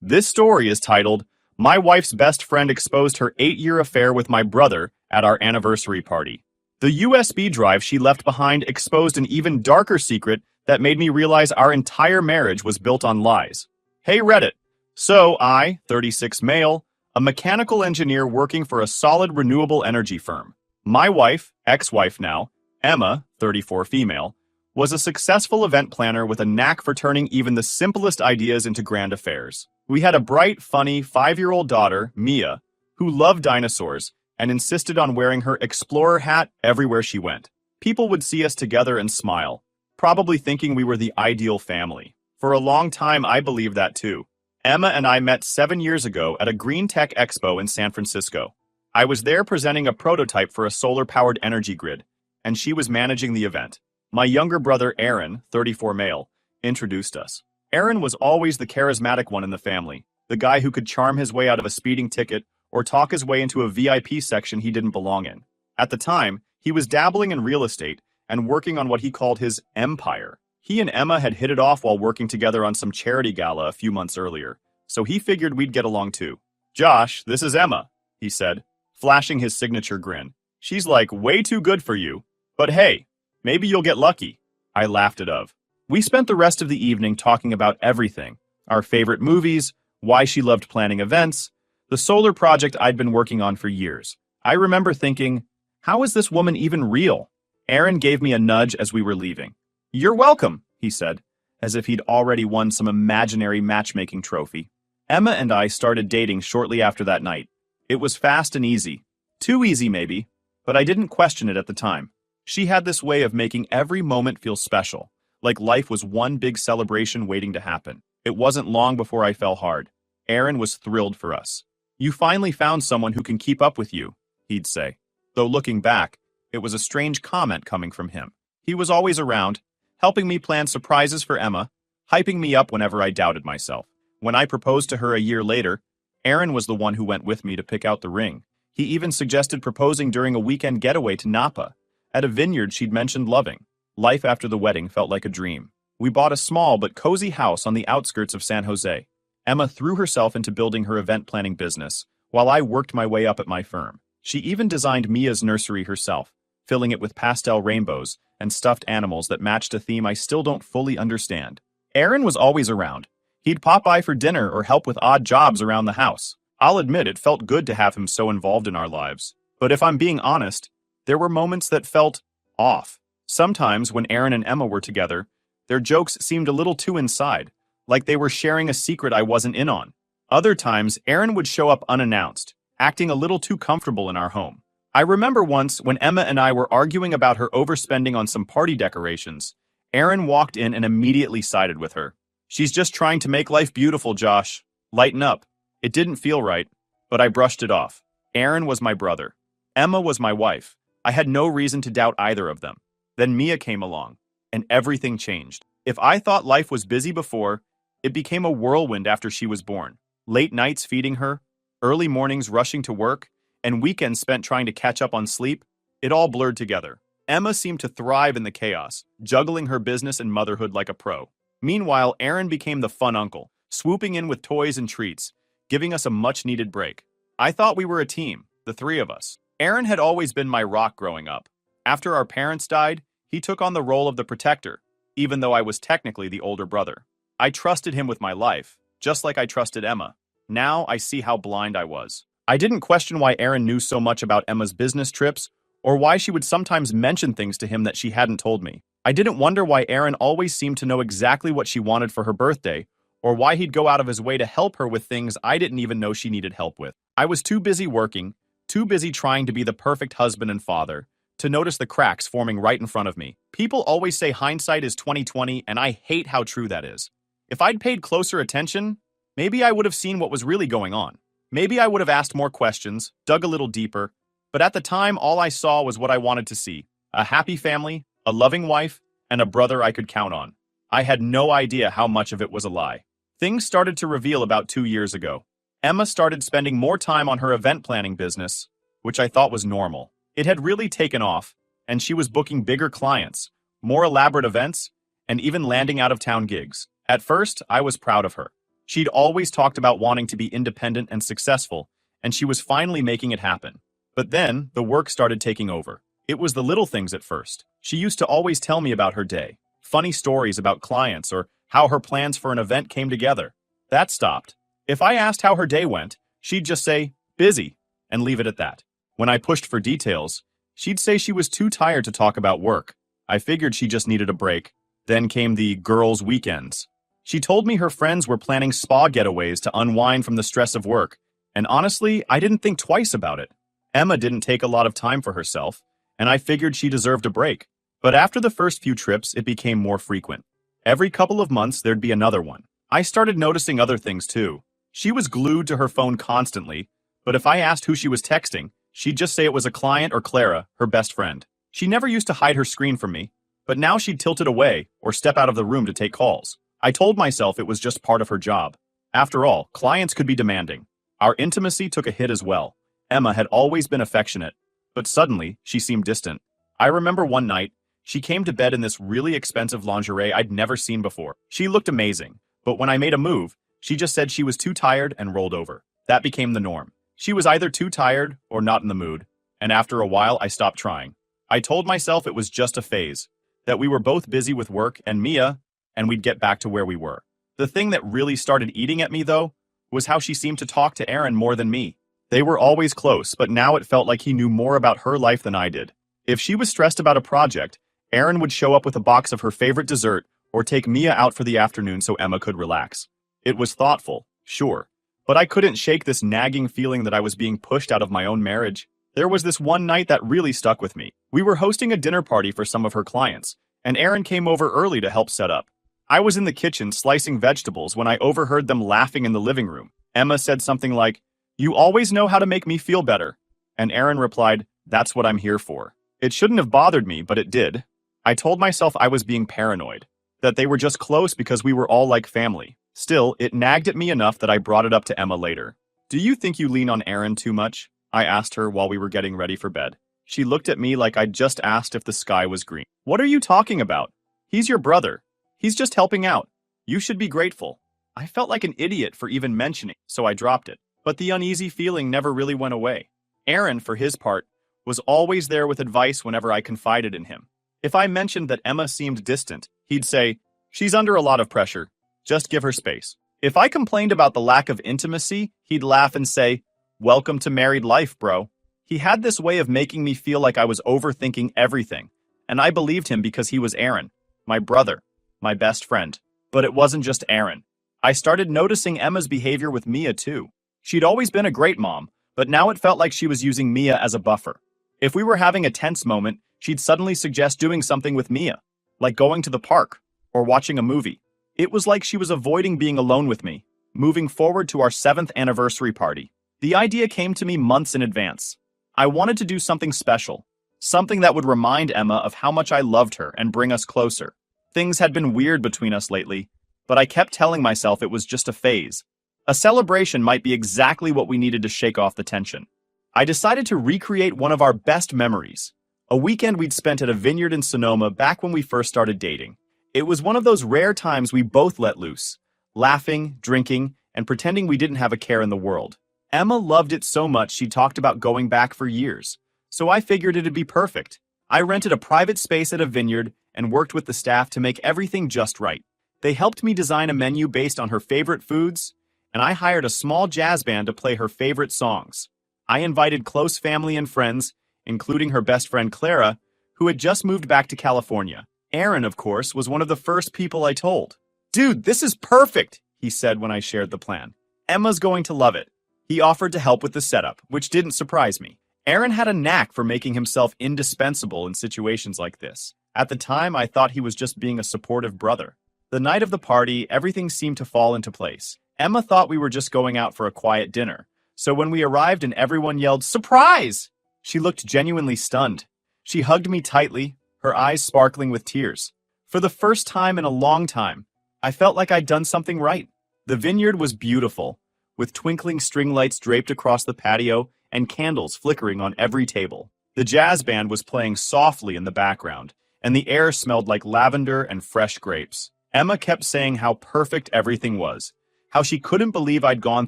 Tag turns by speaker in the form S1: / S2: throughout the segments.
S1: This story is titled, My Wife's Best Friend Exposed Her 8-Year Affair with My Brother at Our Anniversary Party. The USB drive she left behind exposed an even darker secret that made me realize our entire marriage was built on lies. Hey Reddit. So I, 36 male, a mechanical engineer working for a solid renewable energy firm. My wife, ex-wife now, Emma, 34 female, was a successful event planner with a knack for turning even the simplest ideas into grand affairs. We had a bright, funny 5-year-old daughter, Mia, who loved dinosaurs and insisted on wearing her explorer hat everywhere she went. People would see us together and smile, probably thinking we were the ideal family. For a long time, I believed that too. Emma and I met 7 years ago at a Green Tech Expo in San Francisco. I was there presenting a prototype for a solar-powered energy grid, and she was managing the event. My younger brother, Aaron, 34 male, introduced us. Aaron was always the charismatic one in the family, the guy who could charm his way out of a speeding ticket or talk his way into a VIP section he didn't belong in. At the time, he was dabbling in real estate and working on what he called his empire. He and Emma had hit it off while working together on some charity gala a few months earlier, so he figured we'd get along too. Josh, this is Emma, he said, flashing his signature grin. She's like way too good for you, but hey, maybe you'll get lucky. I laughed it off. We spent the rest of the evening talking about everything. Our favorite movies, why she loved planning events, the solar project I'd been working on for years. I remember thinking, how is this woman even real? Aaron gave me a nudge as we were leaving. You're welcome, he said, as if he'd already won some imaginary matchmaking trophy. Emma and I started dating shortly after that night. It was fast and easy. Too easy maybe, but I didn't question it at the time. She had this way of making every moment feel special, like life was one big celebration waiting to happen. It wasn't long before I fell hard. Aaron was thrilled for us. You finally found someone who can keep up with you, he'd say. Though looking back, it was a strange comment coming from him. He was always around, helping me plan surprises for Emma, hyping me up whenever I doubted myself. When I proposed to her a year later, Aaron was the one who went with me to pick out the ring. He even suggested proposing during a weekend getaway to Napa, at a vineyard she'd mentioned loving. Life after the wedding felt like a dream. We bought a small but cozy house on the outskirts of San Jose. Emma threw herself into building her event planning business, while I worked my way up at my firm. She even designed Mia's nursery herself, filling it with pastel rainbows and stuffed animals that matched a theme I still don't fully understand. Aaron was always around. He'd pop by for dinner or help with odd jobs around the house. I'll admit it felt good to have him so involved in our lives. But if I'm being honest, there were moments that felt off. Sometimes, when Aaron and Emma were together, their jokes seemed a little too inside, like they were sharing a secret I wasn't in on. Other times, Aaron would show up unannounced, acting a little too comfortable in our home. I remember once when Emma and I were arguing about her overspending on some party decorations. Aaron walked in and immediately sided with her. She's just trying to make life beautiful, Josh. Lighten up. It didn't feel right, but I brushed it off. Aaron was my brother. Emma was my wife. I had no reason to doubt either of them. Then Mia came along, and everything changed. If I thought life was busy before, it became a whirlwind after she was born. Late nights feeding her, early mornings rushing to work, and weekends spent trying to catch up on sleep, it all blurred together. Emma seemed to thrive in the chaos, juggling her business and motherhood like a pro. Meanwhile, Aaron became the fun uncle, swooping in with toys and treats, giving us a much-needed break. I thought we were a team, the three of us. Aaron had always been my rock growing up. After our parents died, he took on the role of the protector, even though I was technically the older brother. I trusted him with my life, just like I trusted Emma. Now I see how blind I was. I didn't question why Aaron knew so much about Emma's business trips, or why she would sometimes mention things to him that she hadn't told me. I didn't wonder why Aaron always seemed to know exactly what she wanted for her birthday, or why he'd go out of his way to help her with things I didn't even know she needed help with. I was too busy working, too busy trying to be the perfect husband and father, to notice the cracks forming right in front of me. People always say hindsight is 20/20, and I hate how true that is. If I'd paid closer attention, maybe I would have seen what was really going on. Maybe I would have asked more questions, dug a little deeper, but at the time all I saw was what I wanted to see. A happy family, a loving wife, and a brother I could count on. I had no idea how much of it was a lie. Things started to reveal about 2 years ago. Emma started spending more time on her event planning business, which I thought was normal. It had really taken off, and she was booking bigger clients, more elaborate events, and even landing out-of-town gigs. At first, I was proud of her. She'd always talked about wanting to be independent and successful, and she was finally making it happen. But then, the work started taking over. It was the little things at first. She used to always tell me about her day, funny stories about clients, or how her plans for an event came together. That stopped. If I asked how her day went, she'd just say, busy, and leave it at that. When I pushed for details, she'd say she was too tired to talk about work. I figured she just needed a break. Then came the girls' weekends. She told me her friends were planning spa getaways to unwind from the stress of work, and honestly, I didn't think twice about it. Emma didn't take a lot of time for herself, and I figured she deserved a break. But after the first few trips, it became more frequent. Every couple of months, there'd be another one. I started noticing other things too. She was glued to her phone constantly, but if I asked who she was texting, she'd just say it was a client or Clara, her best friend. She never used to hide her screen from me, but now she'd tilt it away or step out of the room to take calls. I told myself it was just part of her job. After all, clients could be demanding. Our intimacy took a hit as well. Emma had always been affectionate, but suddenly, she seemed distant. I remember one night, she came to bed in this really expensive lingerie I'd never seen before. She looked amazing, but when I made a move, she just said she was too tired and rolled over. That became the norm. She was either too tired or not in the mood, and after a while, I stopped trying. I told myself it was just a phase, that we were both busy with work and Mia, and we'd get back to where we were. The thing that really started eating at me, though, was how she seemed to talk to Aaron more than me. They were always close, but now it felt like he knew more about her life than I did. If she was stressed about a project, Aaron would show up with a box of her favorite dessert or take Mia out for the afternoon so Emma could relax. It was thoughtful, sure, but I couldn't shake this nagging feeling that I was being pushed out of my own marriage. There was this one night that really stuck with me. We were hosting a dinner party for some of her clients, and Aaron came over early to help set up. I was in the kitchen slicing vegetables when I overheard them laughing in the living room. Emma said something like, "You always know how to make me feel better." And Aaron replied, "That's what I'm here for." It shouldn't have bothered me, but it did. I told myself I was being paranoid, that they were just close because we were all like family. Still, it nagged at me enough that I brought it up to Emma later. "Do you think you lean on Aaron too much?" I asked her while we were getting ready for bed. She looked at me like I'd just asked if the sky was green. "What are you talking about? He's your brother. He's just helping out. You should be grateful." I felt like an idiot for even mentioning, so I dropped it. But the uneasy feeling never really went away. Aaron, for his part, was always there with advice whenever I confided in him. If I mentioned that Emma seemed distant, he'd say, "She's under a lot of pressure. Just give her space." If I complained about the lack of intimacy, he'd laugh and say, "Welcome to married life, bro." He had this way of making me feel like I was overthinking everything, and I believed him because he was Aaron, my brother, my best friend. But it wasn't just Aaron. I started noticing Emma's behavior with Mia too. She'd always been a great mom, but now it felt like she was using Mia as a buffer. If we were having a tense moment, she'd suddenly suggest doing something with Mia, like going to the park or watching a movie. It was like she was avoiding being alone with me. Moving forward to our 7th anniversary party, the idea came to me months in advance. I wanted to do something special, something that would remind Emma of how much I loved her and bring us closer. Things had been weird between us lately, but I kept telling myself it was just a phase. A celebration might be exactly what we needed to shake off the tension. I decided to recreate one of our best memories, a weekend we'd spent at a vineyard in Sonoma back when we first started dating. It was one of those rare times we both let loose, laughing, drinking, and pretending we didn't have a care in the world. Emma loved it so much she talked about going back for years, so I figured it'd be perfect. I rented a private space at a vineyard and worked with the staff to make everything just right. They helped me design a menu based on her favorite foods, and I hired a small jazz band to play her favorite songs. I invited close family and friends, including her best friend Clara, who had just moved back to California. Aaron, of course, was one of the first people I told. "Dude, this is perfect," he said when I shared the plan. "Emma's going to love it." He offered to help with the setup, which didn't surprise me. Aaron had a knack for making himself indispensable in situations like this. At the time, I thought he was just being a supportive brother. The night of the party, everything seemed to fall into place. Emma thought we were just going out for a quiet dinner, so when we arrived and everyone yelled, "Surprise!" she looked genuinely stunned. She hugged me tightly, her eyes sparkling with tears. For the first time in a long time, I felt like I'd done something right. The vineyard was beautiful, with twinkling string lights draped across the patio and candles flickering on every table. The jazz band was playing softly in the background, and the air smelled like lavender and fresh grapes. Emma kept saying how perfect everything was, how she couldn't believe I'd gone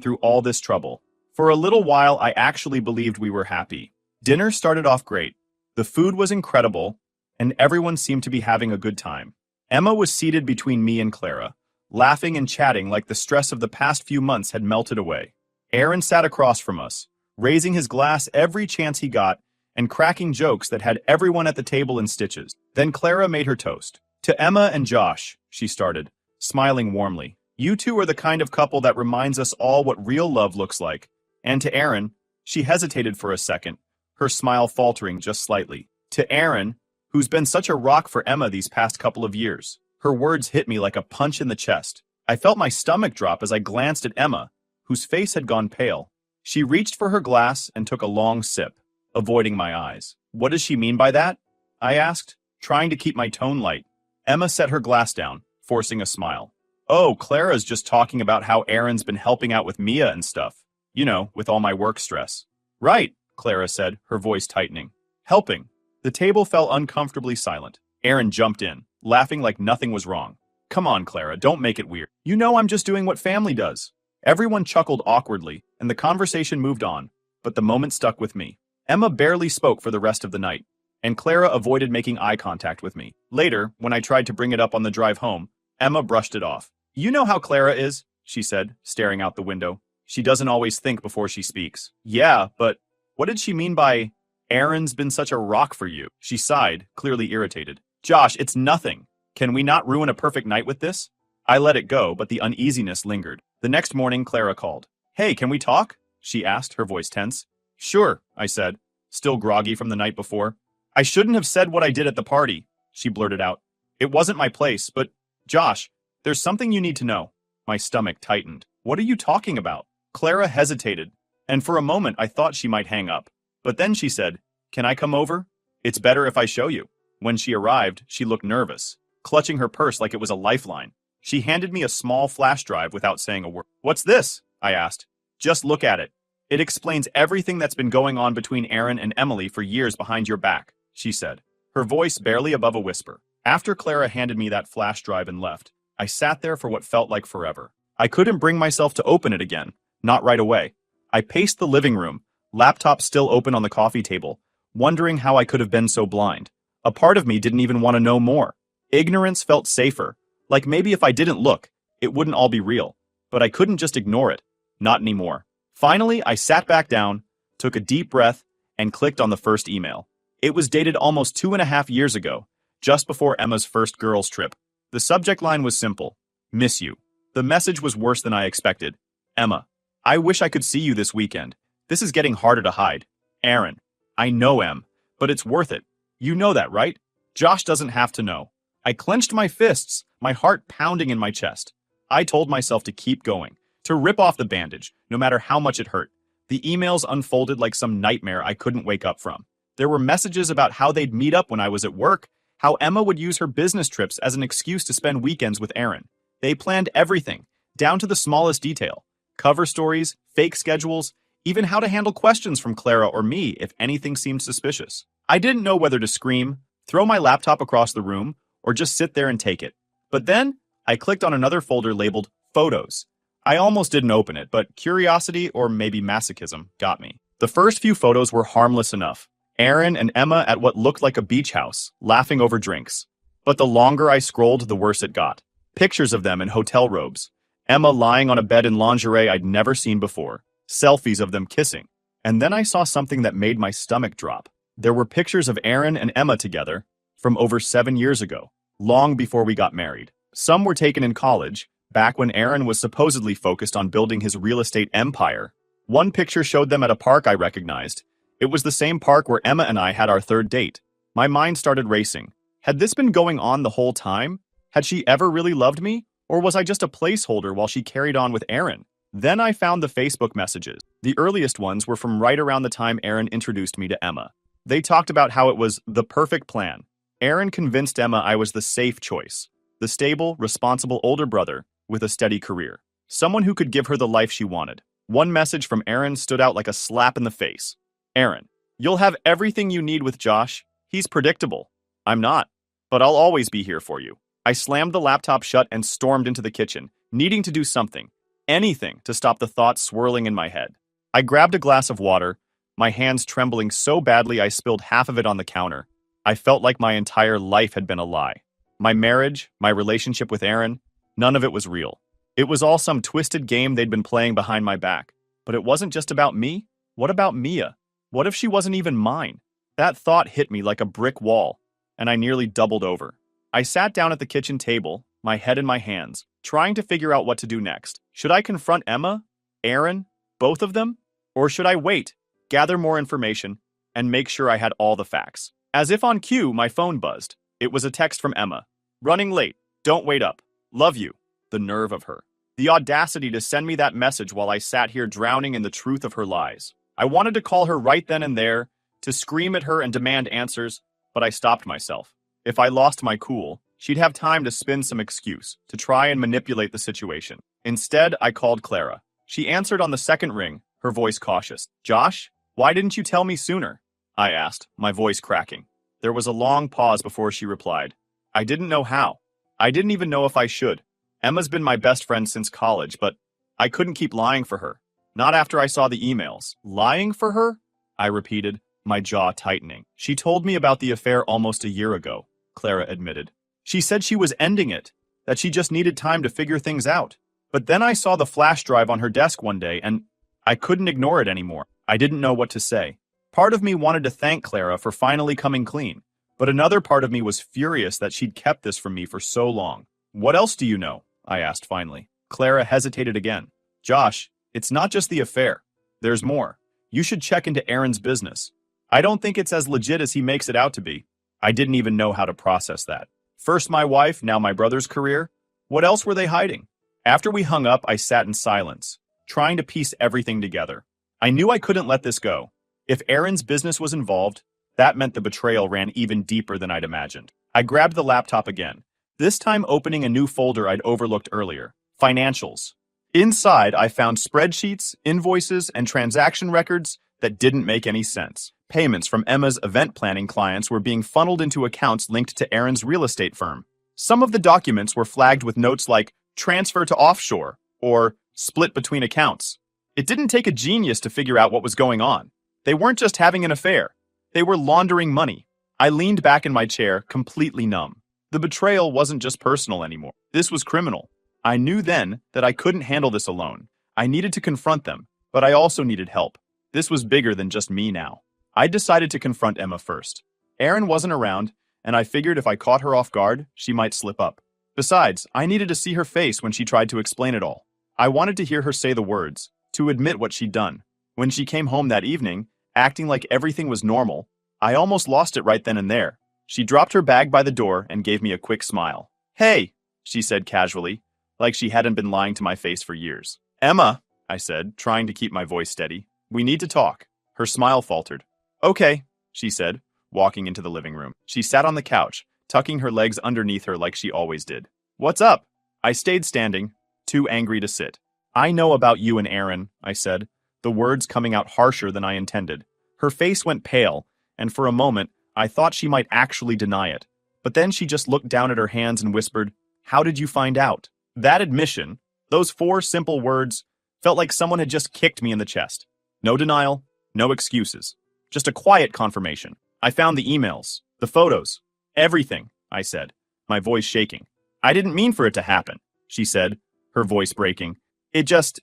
S1: through all this trouble. For a little while, I actually believed we were happy. Dinner started off great. The food was incredible, and everyone seemed to be having a good time. Emma was seated between me and Clara, laughing and chatting like the stress of the past few months had melted away. Aaron sat across from us, raising his glass every chance he got and cracking jokes that had everyone at the table in stitches. Then Clara made her toast. "To Emma and Josh," she started, smiling warmly. "You two are the kind of couple that reminds us all what real love looks like." And to Aaron, she hesitated for a second, her smile faltering just slightly. "To Aaron, who's been such a rock for Emma these past couple of years." Her words hit me like a punch in the chest. I felt my stomach drop as I glanced at Emma, whose face had gone pale. She reached for her glass and took a long sip, avoiding my eyes. "What does she mean by that?" I asked, trying to keep my tone light. Emma set her glass down, forcing a smile. "Oh, Clara's just talking about how Aaron's been helping out with Mia and stuff. You know, with all my work stress." "Right," Clara said, her voice tightening. "Helping." The table fell uncomfortably silent. Aaron jumped in, laughing like nothing was wrong. "Come on, Clara, don't make it weird. You know I'm just doing what family does." Everyone chuckled awkwardly, and the conversation moved on, but the moment stuck with me. Emma barely spoke for the rest of the night, and Clara avoided making eye contact with me. Later, when I tried to bring it up on the drive home, Emma brushed it off. "You know how Clara is," she said, staring out the window. "She doesn't always think before she speaks." "Yeah, but what did she mean by, Aaron's been such a rock for you?" She sighed, clearly irritated. "Josh, it's nothing. Can we not ruin a perfect night with this?" I let it go, but the uneasiness lingered. The next morning, Clara called. "Hey, can we talk?" she asked, her voice tense. "Sure," I said, still groggy from the night before. "I shouldn't have said what I did at the party," she blurted out. "It wasn't my place, but, Josh, there's something you need to know." My stomach tightened. "What are you talking about?" Clara hesitated, and for a moment I thought she might hang up. But then she said, "Can I come over? It's better if I show you." When she arrived, she looked nervous, clutching her purse like it was a lifeline. She handed me a small flash drive without saying a word. "What's this?" I asked. "Just look at it. It explains everything that's been going on between Aaron and Emily for years behind your back," she said, her voice barely above a whisper. After Clara handed me that flash drive and left, I sat there for what felt like forever. I couldn't bring myself to open it again, not right away. I paced the living room, laptop still open on the coffee table, wondering how I could have been so blind. A part of me didn't even want to know more. Ignorance felt safer, like maybe if I didn't look, it wouldn't all be real. But I couldn't just ignore it. Not anymore. Finally, I sat back down, took a deep breath, and clicked on the first email. It was dated almost 2.5 years ago, just before Emma's first girls' trip. The subject line was simple: "Miss you." The message was worse than I expected. "Emma, I wish I could see you this weekend. This is getting harder to hide. Aaron." "I know, Em, but it's worth it. You know that, right? Josh doesn't have to know." I clenched my fists, my heart pounding in my chest. I told myself to keep going, to rip off the bandage, no matter how much it hurt. The emails unfolded like some nightmare I couldn't wake up from. There were messages about how they'd meet up when I was at work, how Emma would use her business trips as an excuse to spend weekends with Aaron. They planned everything, down to the smallest detail. Cover stories, fake schedules, even how to handle questions from Clara or me if anything seemed suspicious. I didn't know whether to scream, throw my laptop across the room, or just sit there and take it. But then, I clicked on another folder labeled Photos. I almost didn't open it, but curiosity, or maybe masochism, got me. The first few photos were harmless enough. Aaron and Emma at what looked like a beach house, laughing over drinks. But the longer I scrolled, the worse it got. Pictures of them in hotel robes. Emma lying on a bed in lingerie I'd never seen before. Selfies of them kissing. And then I saw something that made my stomach drop. There were pictures of Aaron and Emma together from over 7 years ago, long before we got married. Some were taken in college, back when Aaron was supposedly focused on building his real estate empire. One picture showed them at a park I recognized. It was the same park where Emma and I had our third date. My mind started racing. Had this been going on the whole time? Had she ever really loved me? Or was I just a placeholder while she carried on with Aaron? Then I found the Facebook messages. The earliest ones were from right around the time Aaron introduced me to Emma. They talked about how it was the perfect plan. Aaron convinced Emma I was the safe choice, the stable, responsible older brother with a steady career, someone who could give her the life she wanted. One message from Aaron stood out like a slap in the face. "Aaron, you'll have everything you need with Josh. He's predictable. I'm not, but I'll always be here for you." I slammed the laptop shut and stormed into the kitchen, needing to do something, Anything to stop the thoughts swirling in my head. I grabbed a glass of water, my hands trembling so badly I spilled half of it on the counter. I felt like my entire life had been a lie. My marriage, my relationship with Aaron, none of it was real. It was all some twisted game they'd been playing behind my back. But it wasn't just about me. What about Mia? What if she wasn't even mine? That thought hit me like a brick wall, and I nearly doubled over. I sat down at the kitchen table, my head in my hands, trying to figure out what to do next. Should I confront Emma? Aaron? Both of them? Or should I wait, gather more information, and make sure I had all the facts? As if on cue, my phone buzzed. It was a text from Emma. Running late. Don't wait up. Love you. The nerve of her. The audacity to send me that message while I sat here drowning in the truth of her lies. I wanted to call her right then and there, to scream at her and demand answers, but I stopped myself. If I lost my cool, she'd have time to spin some excuse, to try and manipulate the situation. Instead, I called Clara. She answered on the second ring, her voice cautious. Josh, why didn't you tell me sooner? I asked, my voice cracking. There was a long pause before she replied. I didn't know how. I didn't even know if I should. Emma's been my best friend since college, but I couldn't keep lying for her. Not after I saw the emails. Lying for her? I repeated, my jaw tightening. She told me about the affair almost a year ago, Clara admitted. She said she was ending it, that she just needed time to figure things out. But then I saw the flash drive on her desk one day, and I couldn't ignore it anymore. I didn't know what to say. Part of me wanted to thank Clara for finally coming clean, but another part of me was furious that she'd kept this from me for so long. What else do you know? I asked finally. Clara hesitated again. Josh, it's not just the affair. There's more. You should check into Aaron's business. I don't think it's as legit as he makes it out to be. I didn't even know how to process that. First my wife, now my brother's career. What else were they hiding? After we hung up, I sat in silence, trying to piece everything together. I knew I couldn't let this go. If Aaron's business was involved, that meant the betrayal ran even deeper than I'd imagined. I grabbed the laptop again, this time opening a new folder I'd overlooked earlier. Financials. Inside, I found spreadsheets, invoices, and transaction records that didn't make any sense. Payments from Emma's event planning clients were being funneled into accounts linked to Aaron's real estate firm. Some of the documents were flagged with notes like, transfer to offshore, or split between accounts. It didn't take a genius to figure out what was going on. They weren't just having an affair. They were laundering money. I leaned back in my chair, completely numb. The betrayal wasn't just personal anymore. This was criminal. I knew then that I couldn't handle this alone. I needed to confront them, but I also needed help. This was bigger than just me now. I decided to confront Emma first. Aaron wasn't around, and I figured if I caught her off guard, she might slip up. Besides, I needed to see her face when she tried to explain it all. I wanted to hear her say the words, to admit what she'd done. When she came home that evening, acting like everything was normal, I almost lost it right then and there. She dropped her bag by the door and gave me a quick smile. Hey, she said casually, like she hadn't been lying to my face for years. Emma, I said, trying to keep my voice steady, we need to talk. Her smile faltered. Okay, she said, walking into the living room. She sat on the couch, tucking her legs underneath her like she always did. What's up? I stayed standing, too angry to sit. I know about you and Aaron, I said, the words coming out harsher than I intended. Her face went pale, and for a moment, I thought she might actually deny it. But then she just looked down at her hands and whispered, How did you find out? That admission, those 4 simple words, felt like someone had just kicked me in the chest. No denial, no excuses. Just a quiet confirmation. I found the emails, the photos, everything, I said, my voice shaking. I didn't mean for it to happen, she said, her voice breaking. It just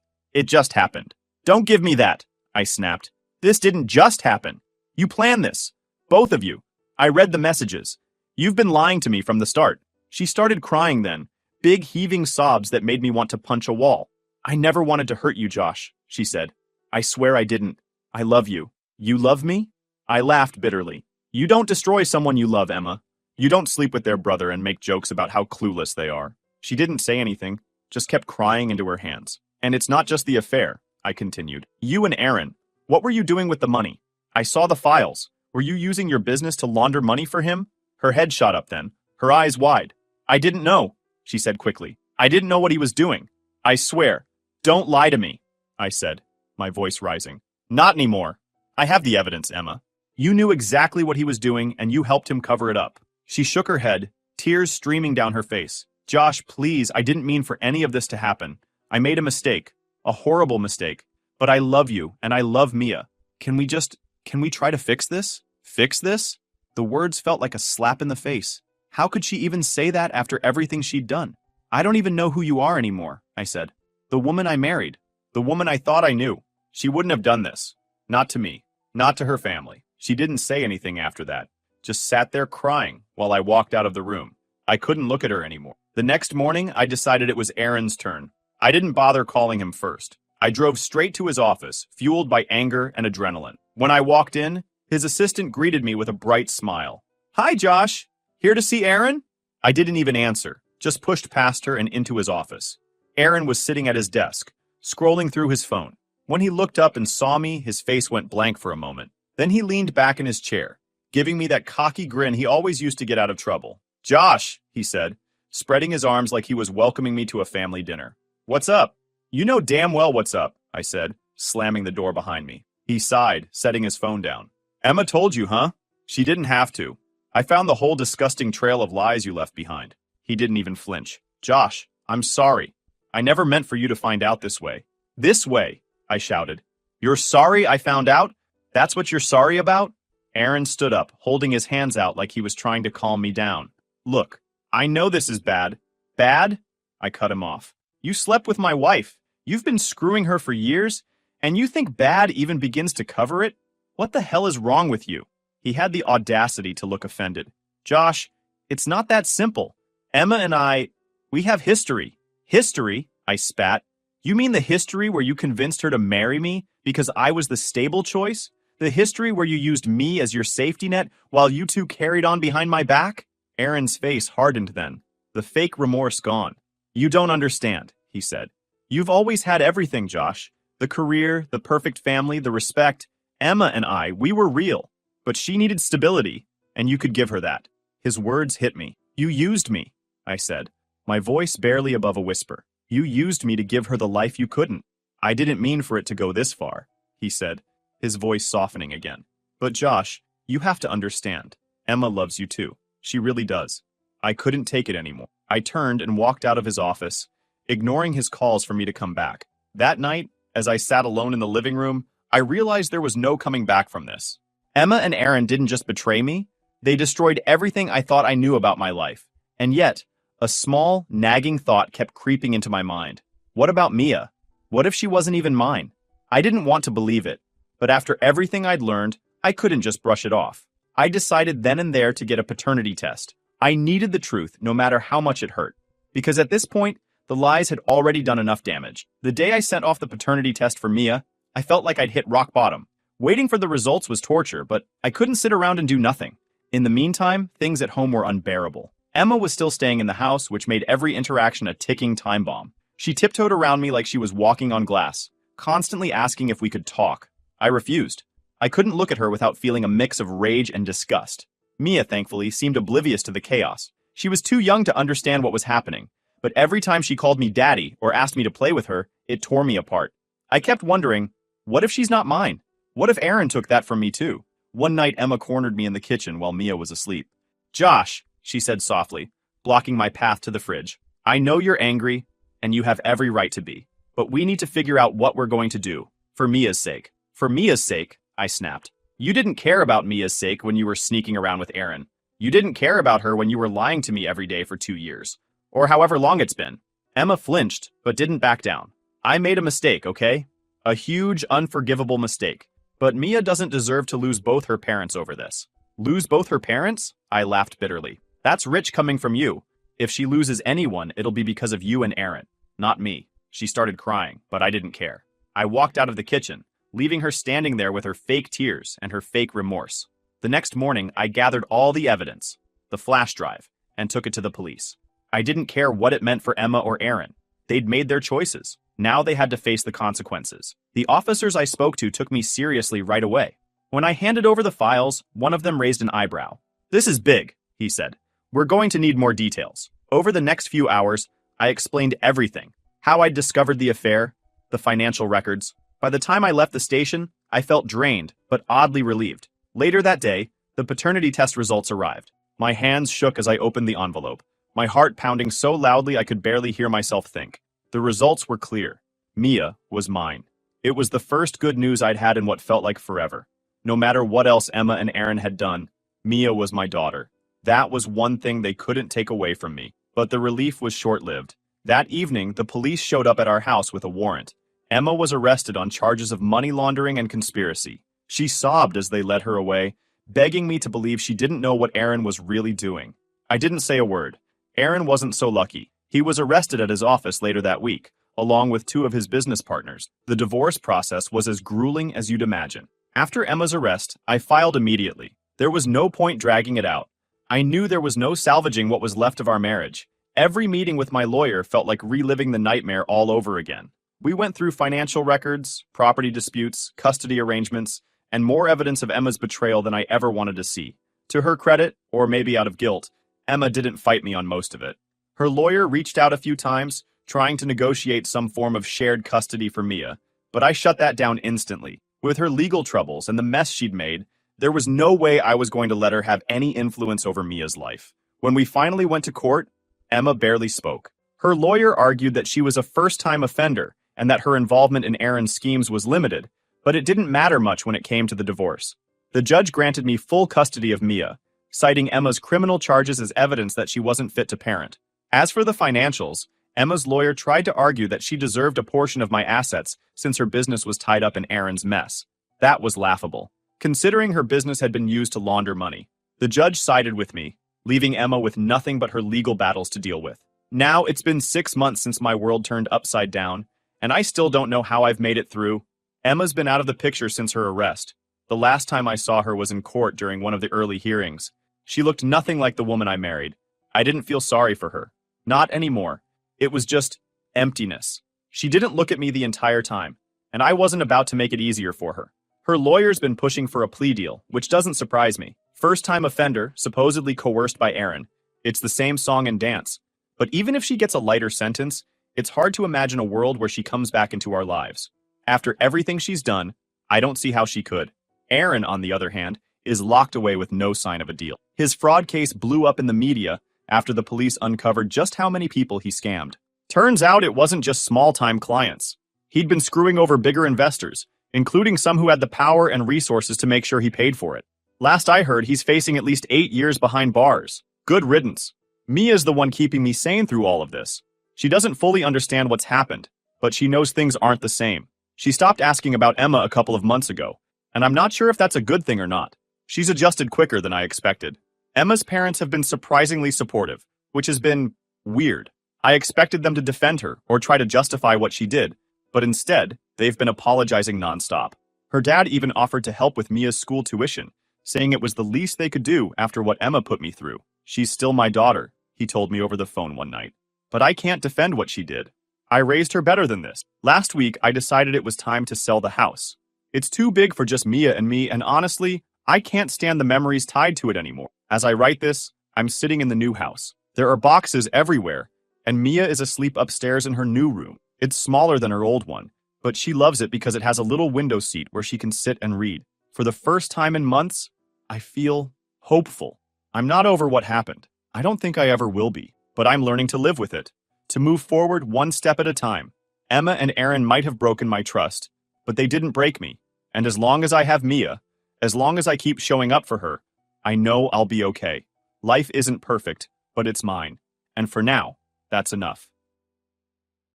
S1: happened. Don't give me that, I snapped. This didn't just happen. You planned this. Both of you. I read the messages. You've been lying to me from the start. She started crying then, big heaving sobs that made me want to punch a wall. I never wanted to hurt you, Josh, she said. I swear I didn't. I love you. You love me? I laughed bitterly. You don't destroy someone you love, Emma. You don't sleep with their brother and make jokes about how clueless they are. She didn't say anything, just kept crying into her hands. And it's not just the affair, I continued. You and Aaron, what were you doing with the money? I saw the files. Were you using your business to launder money for him? Her head shot up then, her eyes wide. I didn't know, she said quickly. I didn't know what he was doing. I swear. Don't lie to me, I said, my voice rising. Not anymore. I have the evidence, Emma. You knew exactly what he was doing and you helped him cover it up. She shook her head, tears streaming down her face. Josh, please, I didn't mean for any of this to happen. I made a mistake. A horrible mistake. But I love you, and I love Mia. Can we try to fix this? Fix this? The words felt like a slap in the face. How could she even say that after everything she'd done? I don't even know who you are anymore, I said. The woman I married. The woman I thought I knew. She wouldn't have done this. Not to me. Not to her family. She didn't say anything after that. Just sat there crying while I walked out of the room. I couldn't look at her anymore. The next morning, I decided it was Aaron's turn. I didn't bother calling him first. I drove straight to his office, fueled by anger and adrenaline. When I walked in, his assistant greeted me with a bright smile. Hi, Josh. Here to see Aaron? I didn't even answer, just pushed past her and into his office. Aaron was sitting at his desk, scrolling through his phone. When he looked up and saw me, his face went blank for a moment. Then he leaned back in his chair, giving me that cocky grin he always used to get out of trouble. Josh, he said, spreading his arms like he was welcoming me to a family dinner. What's up? You know damn well what's up, I said, slamming the door behind me. He sighed, setting his phone down. Emma told you, huh? She didn't have to. I found the whole disgusting trail of lies you left behind. He didn't even flinch. Josh, I'm sorry. I never meant for you to find out this way. This way, I shouted. You're sorry I found out? That's what you're sorry about? Aaron stood up, holding his hands out like he was trying to calm me down. Look, I know this is bad. Bad? I cut him off. You slept with my wife. You've been screwing her for years, and you think bad even begins to cover it? What the hell is wrong with you? He had the audacity to look offended. Josh, it's not that simple. Emma and we have history. History? I spat. You mean the history where you convinced her to marry me because I was the stable choice? The history where you used me as your safety net while you two carried on behind my back? Aaron's face hardened then, the fake remorse gone. You don't understand, he said. You've always had everything, Josh. The career, the perfect family, the respect. Emma and we were real. But she needed stability, and you could give her that. His words hit me. You used me, I said, my voice barely above a whisper. You used me to give her the life you couldn't. I didn't mean for it to go this far, he said, his voice softening again. But Josh, you have to understand. Emma loves you too. She really does. I couldn't take it anymore. I turned and walked out of his office, ignoring his calls for me to come back. That night, as I sat alone in the living room, I realized there was no coming back from this. Emma and Aaron didn't just betray me, they destroyed everything I thought I knew about my life. And yet, a small, nagging thought kept creeping into my mind. What about Mia? What if she wasn't even mine? I didn't want to believe it, but after everything I'd learned, I couldn't just brush it off. I decided then and there to get a paternity test. I needed the truth, no matter how much it hurt. Because at this point, the lies had already done enough damage. The day I sent off the paternity test for Mia, I felt like I'd hit rock bottom. Waiting for the results was torture, but I couldn't sit around and do nothing. In the meantime, things at home were unbearable. Emma was still staying in the house, which made every interaction a ticking time bomb. She tiptoed around me like she was walking on glass, constantly asking if we could talk. I refused. I couldn't look at her without feeling a mix of rage and disgust. Mia, thankfully, seemed oblivious to the chaos. She was too young to understand what was happening, but every time she called me daddy or asked me to play with her, it tore me apart. I kept wondering, what if she's not mine? What if Aaron took that from me too? One night, Emma cornered me in the kitchen while Mia was asleep. Josh, she said softly, blocking my path to the fridge. I know you're angry, and you have every right to be, but we need to figure out what we're going to do, for Mia's sake. For Mia's sake, I snapped. You didn't care about Mia's sake when you were sneaking around with Aaron. You didn't care about her when you were lying to me every day for 2 years, or however long it's been. Emma flinched, but didn't back down. I made a mistake, okay? A huge, unforgivable mistake. But Mia doesn't deserve to lose both her parents over this. Lose both her parents? I laughed bitterly. That's rich coming from you. If she loses anyone, it'll be because of you and Aaron, not me. She started crying, but I didn't care. I walked out of the kitchen, leaving her standing there with her fake tears and her fake remorse. The next morning, I gathered all the evidence, the flash drive, and took it to the police. I didn't care what it meant for Emma or Aaron. They'd made their choices. Now they had to face the consequences. The officers I spoke to took me seriously right away. When I handed over the files, one of them raised an eyebrow. This is big, he said. We're going to need more details. Over the next few hours, I explained everything. How I'd discovered the affair, the financial records. By the time I left the station, I felt drained, but oddly relieved. Later that day, the paternity test results arrived. My hands shook as I opened the envelope, my heart pounding so loudly I could barely hear myself think. The results were clear. Mia was mine. It was the first good news I'd had in what felt like forever. No matter what else Emma and Aaron had done, Mia was my daughter. That was one thing they couldn't take away from me. But the relief was short-lived. That evening, the police showed up at our house with a warrant. Emma was arrested on charges of money laundering and conspiracy. She sobbed as they led her away, begging me to believe she didn't know what Aaron was really doing. I didn't say a word. Aaron wasn't so lucky. He was arrested at his office later that week, along with 2 of his business partners. The divorce process was as grueling as you'd imagine. After Emma's arrest, I filed immediately. There was no point dragging it out. I knew there was no salvaging what was left of our marriage. Every meeting with my lawyer felt like reliving the nightmare all over again. We went through financial records, property disputes, custody arrangements, and more evidence of Emma's betrayal than I ever wanted to see. To her credit, or maybe out of guilt, Emma didn't fight me on most of it. Her lawyer reached out a few times, trying to negotiate some form of shared custody for Mia, but I shut that down instantly. With her legal troubles and the mess she'd made, there was no way I was going to let her have any influence over Mia's life. When we finally went to court, Emma barely spoke. Her lawyer argued that she was a first-time offender and that her involvement in Aaron's schemes was limited, but it didn't matter much when it came to the divorce. The judge granted me full custody of Mia, citing Emma's criminal charges as evidence that she wasn't fit to parent. As for the financials, Emma's lawyer tried to argue that she deserved a portion of my assets since her business was tied up in Aaron's mess. That was laughable, considering her business had been used to launder money. The judge sided with me, leaving Emma with nothing but her legal battles to deal with. Now it's been 6 months since my world turned upside down, and I still don't know how I've made it through. Emma's been out of the picture since her arrest. The last time I saw her was in court during one of the early hearings. She looked nothing like the woman I married. I didn't feel sorry for her. Not anymore. It was just emptiness. She didn't look at me the entire time, and I wasn't about to make it easier for her. Her lawyer's been pushing for a plea deal, which doesn't surprise me. First-time offender, supposedly coerced by Aaron. It's the same song and dance. But even if she gets a lighter sentence, it's hard to imagine a world where she comes back into our lives. After everything she's done, I don't see how she could. Aaron, on the other hand, is locked away with no sign of a deal. His fraud case blew up in the media after the police uncovered just how many people he scammed. Turns out it wasn't just small-time clients. He'd been screwing over bigger investors, including some who had the power and resources to make sure he paid for it. Last I heard, he's facing at least 8 years behind bars. Good riddance. Mia's the one keeping me sane through all of this. She doesn't fully understand what's happened, but she knows things aren't the same. She stopped asking about Emma a couple of months ago, and I'm not sure if that's a good thing or not. She's adjusted quicker than I expected. Emma's parents have been surprisingly supportive, which has been weird. I expected them to defend her or try to justify what she did, but instead, they've been apologizing nonstop. Her dad even offered to help with Mia's school tuition, saying it was the least they could do after what Emma put me through. She's still my daughter, he told me over the phone one night. But I can't defend what she did. I raised her better than this. Last week, I decided it was time to sell the house. It's too big for just Mia and me, and honestly, I can't stand the memories tied to it anymore. As I write this, I'm sitting in the new house. There are boxes everywhere, and Mia is asleep upstairs in her new room. It's smaller than her old one, but she loves it because it has a little window seat where she can sit and read. For the first time in months, I feel hopeful. I'm not over what happened. I don't think I ever will be, but I'm learning to live with it, to move forward one step at a time. Emma and Aaron might have broken my trust, but they didn't break me. And as long as I have Mia, as long as I keep showing up for her, I know I'll be okay. Life isn't perfect, but it's mine. And for now, that's enough.